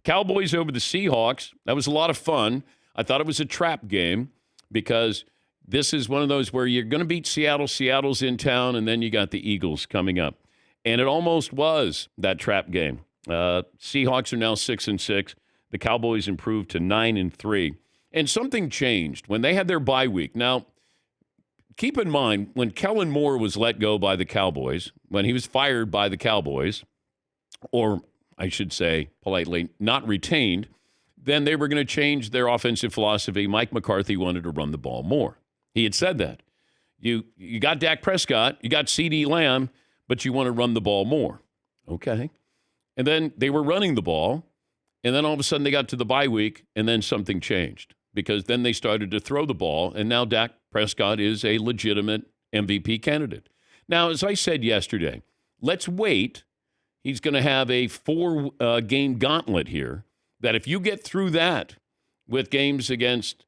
Cowboys over the Seahawks. That was a lot of fun. I thought it was a trap game because this is one of those where you're going to beat Seattle. Seattle's in town, and then you got the Eagles coming up. And it almost was that trap game. Seahawks are now 6-6. The Cowboys improved to 9-3. And something changed when they had their bye week. Now, keep in mind, when Kellen Moore was let go by the Cowboys, when he was fired by the Cowboys, or I should say politely, not retained, then they were going to change their offensive philosophy. Mike McCarthy wanted to run the ball more. He had said that. You got Dak Prescott, you got CeeDee Lamb, but you want to run the ball more. Okay. And then they were running the ball, and then all of a sudden they got to the bye week, and then something changed because then they started to throw the ball, and now Dak Prescott is a legitimate MVP candidate. Now, as I said yesterday, let's wait. He's going to have a 4-game gauntlet here that if you get through that with games against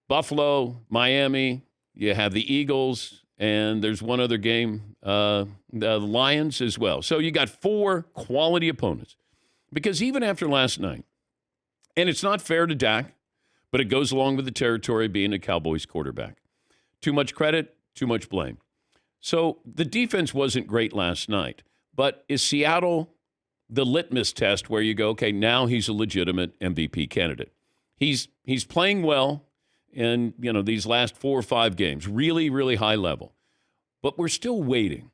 Buffalo, Miami, you have the Eagles, and there's one other game, the Lions as well. So you got 4 quality opponents. Because even after last night, and it's not fair to Dak, but it goes along with the territory being a Cowboys quarterback. Too much credit, too much blame. So the defense wasn't great last night. But is Seattle the litmus test where you go, okay, now he's a legitimate MVP candidate? He's playing well in, these last 4 or 5 games, really, really high level. But we're still waiting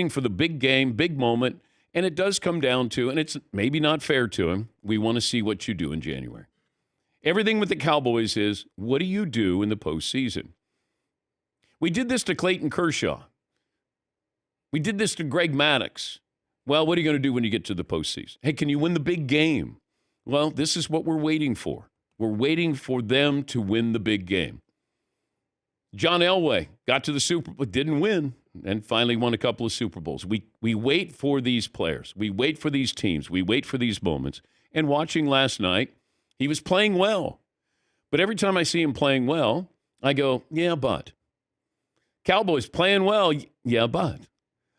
for the big game, big moment. And it does come down to, and it's maybe not fair to him, we want to see what you do in January. Everything with the Cowboys is, what do you do in the postseason? We did this to Clayton Kershaw. We did this to Greg Maddux. Well, what are you going to do when you get to the postseason? Hey, can you win the big game? Well, this is what we're waiting for. We're waiting for them to win the big game. John Elway got to the Super Bowl, didn't win, and finally won a couple of Super Bowls. We wait for these players. We wait for these teams. We wait for these moments. And watching last night, he was playing well. But every time I see him playing well, I go, yeah, but. Cowboys playing well, yeah, but.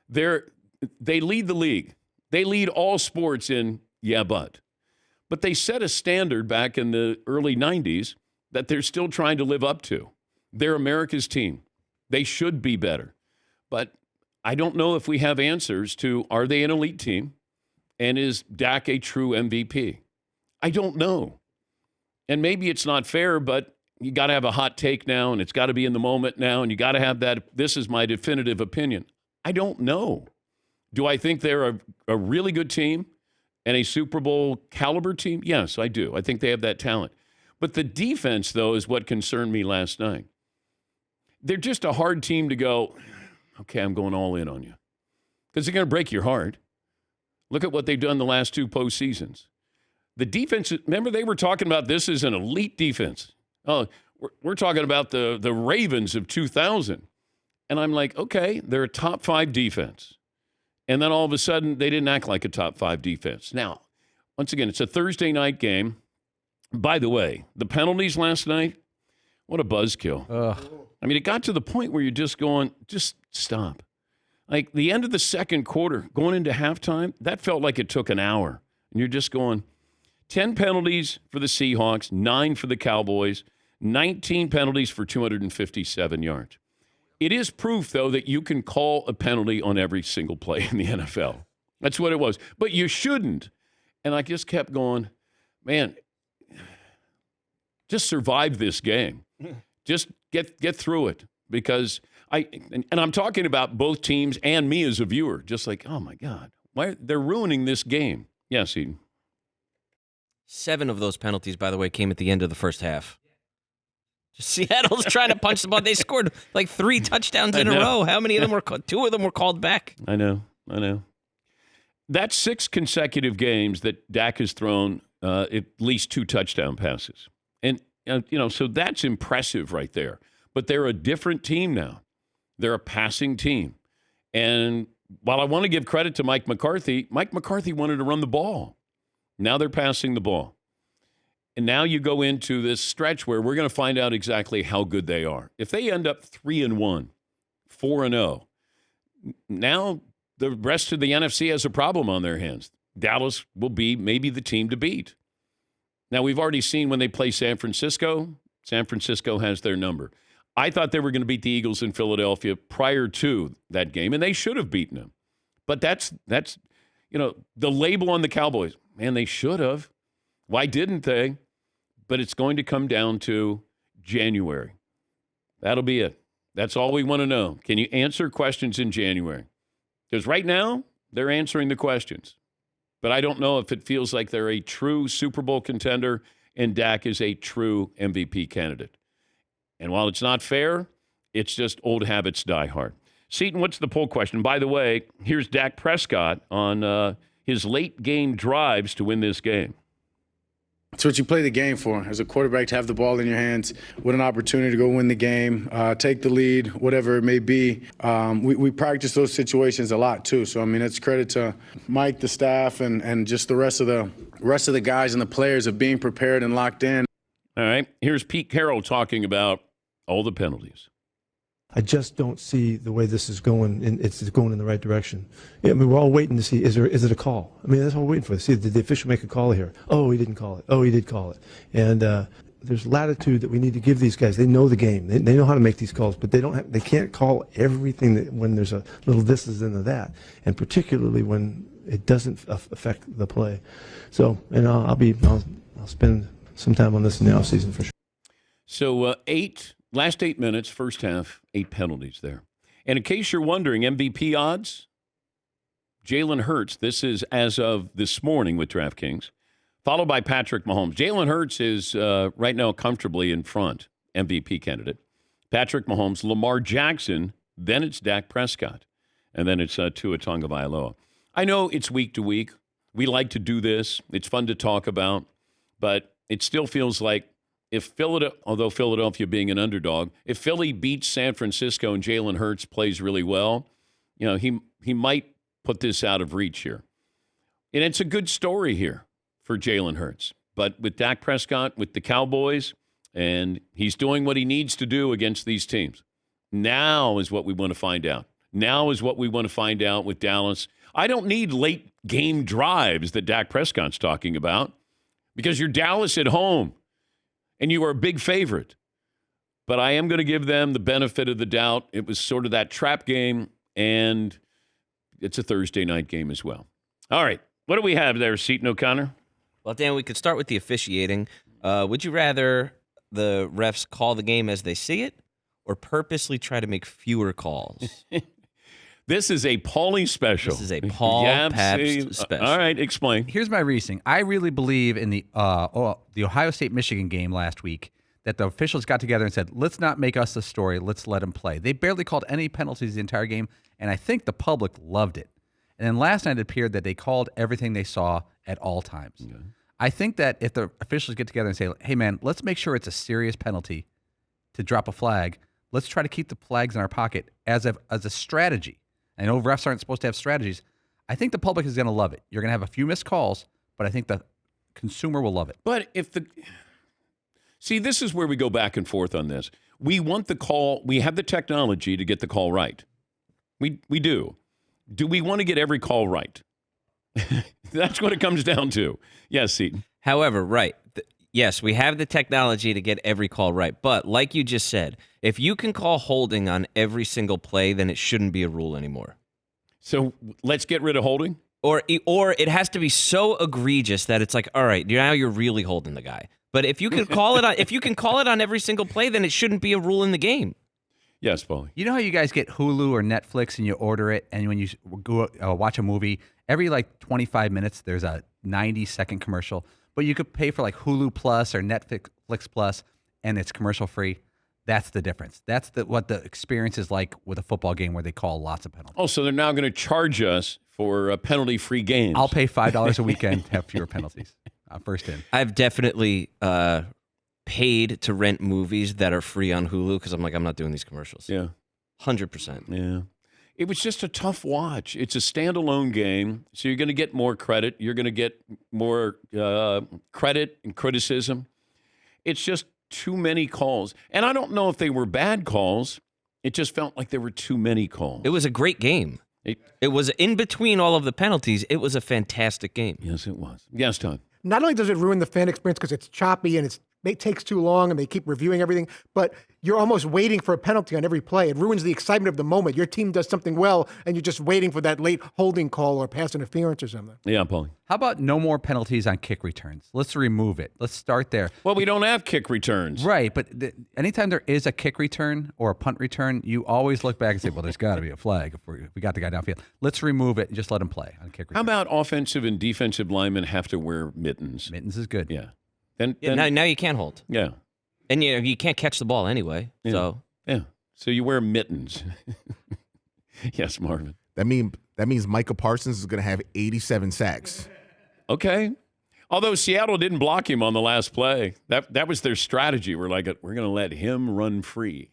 They lead the league. They lead all sports in, yeah, but. But they set a standard back in the early 90s that they're still trying to live up to. They're America's team. They should be better. But I don't know if we have answers to, are they an elite team? And is Dak a true MVP? I don't know. And maybe it's not fair, but you got to have a hot take now, and it's got to be in the moment now, and you got to have that, this is my definitive opinion. I don't know. Do I think they're a really good team and a Super Bowl caliber team? Yes, I do. I think they have that talent. But the defense, though, is what concerned me last night. They're just a hard team to go, okay, I'm going all in on you. Because they're going to break your heart. Look at what they've done the last 2 postseasons. The defense, remember they were talking about this as an elite defense. Oh, we're talking about the Ravens of 2000. And I'm like, okay, they're a top 5 defense. And then all of a sudden, they didn't act like a top 5 defense. Now, once again, it's a Thursday night game. By the way, the penalties last night, what a buzzkill. I mean, it got to the point where you're just going, just stop. Like the end of the second quarter, going into halftime, that felt like it took an hour. And you're just going, 10 penalties for the Seahawks, 9 for the Cowboys, 19 penalties for 257 yards. It is proof, though, that you can call a penalty on every single play in the NFL. That's what it was. But you shouldn't. And I just kept going, man, just survive this game. Just get through it. Because and I'm talking about both teams and me as a viewer. Just like, oh, my God. They're ruining this game. Yes, Eden. 7 of those penalties, by the way, came at the end of the first half. Seattle's trying to punch the ball. They scored like 3 touchdowns in a row. How many of them were called? 2 of them were called back. I know. That's 6 consecutive games that Dak has thrown at least 2 touchdown passes. And, so that's impressive right there. But they're a different team now. They're a passing team. And while I want to give credit to Mike McCarthy wanted to run the ball. Now they're passing the ball. And now you go into this stretch where we're going to find out exactly how good they are. If they end up 3-1, 4-0, now the rest of the NFC has a problem on their hands. Dallas will be maybe the team to beat. Now, we've already seen when they play San Francisco has their number. I thought they were going to beat the Eagles in Philadelphia prior to that game, and they should have beaten them. But that's the label on the Cowboys. Man, they should have. Why didn't they? But it's going to come down to January. That'll be it. That's all we want to know. Can you answer questions in January? Because right now, they're answering the questions. But I don't know if it feels like they're a true Super Bowl contender and Dak is a true MVP candidate. And while it's not fair, it's just old habits die hard. Seton, what's the poll question? By the way, here's Dak Prescott on his late game drives to win this game. It's what you play the game for. As a quarterback, to have the ball in your hands with an opportunity to go win the game, take the lead, whatever it may be. We practice those situations a lot too. So it's credit to Mike, the staff, and just the rest of the guys and the players of being prepared and locked in. All right. Here's Pete Carroll talking about all the penalties. I just don't see the way this is going. It's going in the right direction. Yeah, we're all waiting to see, is it a call? That's all we're waiting for. See, did the official make a call here? Oh, he didn't call it. Oh, he did call it. And there's latitude that we need to give these guys. They know the game. They know how to make these calls, but they can't call everything when there's a little this is into that, and particularly when it doesn't affect the play. So, I'll spend some time on this in the offseason for sure. So last 8 minutes, first half, 8 penalties there. And in case you're wondering, MVP odds, Jalen Hurts, this is as of this morning with DraftKings, followed by Patrick Mahomes. Jalen Hurts is right now comfortably in front, MVP candidate. Patrick Mahomes, Lamar Jackson, then it's Dak Prescott, and then it's Tua Tagovailoa. I know it's week to week. We like to do this. It's fun to talk about, but it still feels like although Philadelphia being an underdog, if Philly beats San Francisco and Jalen Hurts plays really well, he might put this out of reach here. And it's a good story here for Jalen Hurts. But with Dak Prescott, with the Cowboys, and he's doing what he needs to do against these teams. Now is what we want to find out. Now is what we want to find out with Dallas. I don't need late game drives that Dak Prescott's talking about because you're Dallas at home. And you are a big favorite. But I am going to give them the benefit of the doubt. It was sort of that trap game, and it's a Thursday night game as well. All right. What do we have there, Seton O'Connor? Well, Dan, we could start with the officiating. Would you rather the refs call the game as they see it or purposely try to make fewer calls? This is a Paulie special. This is a Paul Pabst special. All right, explain. Here's my reasoning. I really believe in the Ohio State-Michigan game last week that the officials got together and said, let's not make us the story. Let's let them play. They barely called any penalties the entire game, and I think the public loved it. And then last night it appeared that they called everything they saw at all times. Okay. I think that if the officials get together and say, hey, man, let's make sure it's a serious penalty to drop a flag. Let's try to keep the flags in our pocket as a strategy. I know refs aren't supposed to have strategies. I think the public is going to love it. You're going to have a few missed calls, but I think the consumer will love it. But see, this is where we go back and forth on this. We want the call. We have the technology to get the call right. We do. Do we want to get every call right? That's what it comes down to. Yes, Seton. However, right. Yes, we have the technology to get every call right. But like you just said, if you can call holding on every single play, then it shouldn't be a rule anymore. So let's get rid of holding? Or it has to be so egregious that it's like, all right, now you're really holding the guy. But if you can call it on every single play, then it shouldn't be a rule in the game. Yes, Paulie. You know how you guys get Hulu or Netflix and you order it, and when you go watch a movie, every 25 minutes there's a 90-second commercial. But you could pay for Hulu Plus or Netflix Plus, and it's commercial free. That's the difference. That's what the experience is like with a football game where they call lots of penalties. Oh, so they're now going to charge us for penalty-free games. I'll pay $5 a weekend to have fewer penalties. First in. I've definitely paid to rent movies that are free on Hulu because I'm not doing these commercials. Yeah. 100%. Yeah. It was just a tough watch. It's a standalone game, so you're going to get more credit. You're going to get more credit and criticism. It's just too many calls. And I don't know if they were bad calls. It just felt like there were too many calls. It was a great game. It was in between all of the penalties. It was a fantastic game. Yes, it was. Yes, Tom. Not only does it ruin the fan experience because it's choppy and it takes too long and they keep reviewing everything, but you're almost waiting for a penalty on every play. It ruins the excitement of the moment. Your team does something well, and you're just waiting for that late holding call or pass interference or something. Yeah, Paulie. How about no more penalties on kick returns? Let's remove it. Let's start there. Well, we don't have kick returns. Right, but anytime there is a kick return or a punt return, you always look back and say, well, there's got to be a flag if we got the guy downfield. Let's remove it and just let him play on kick return. How about offensive and defensive linemen have to wear mittens? Mittens is good. Yeah. Then Now you can't hold. yeah. And you can't catch the ball anyway. Yeah. So Yeah. So you wear mittens. Yes, Marvin. That means Micah Parsons is going to have 87 sacks. Okay. Although Seattle didn't block him on the last play. That was their strategy. We're like, we're going to let him run free.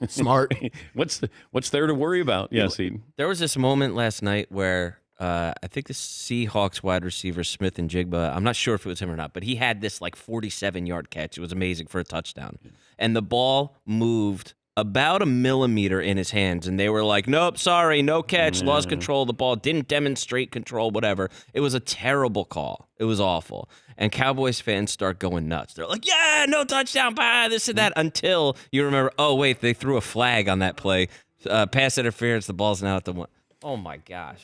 Smart. What's there to worry about? Yes, Eden. there was this moment last night where I think the Seahawks wide receiver Smith and Jigba, I'm not sure if it was him or not, but he had this like 47-yard catch. It was amazing for a touchdown. And the ball moved about a millimeter in his hands, and they were like, nope, sorry, no catch, lost control of the ball, didn't demonstrate control, whatever. It was a terrible call. It was awful. And Cowboys fans start going nuts. They're like, yeah, no touchdown, this and that, until you remember, oh, wait, they threw a flag on that play. Pass interference, the ball's now at the one. Oh, my gosh.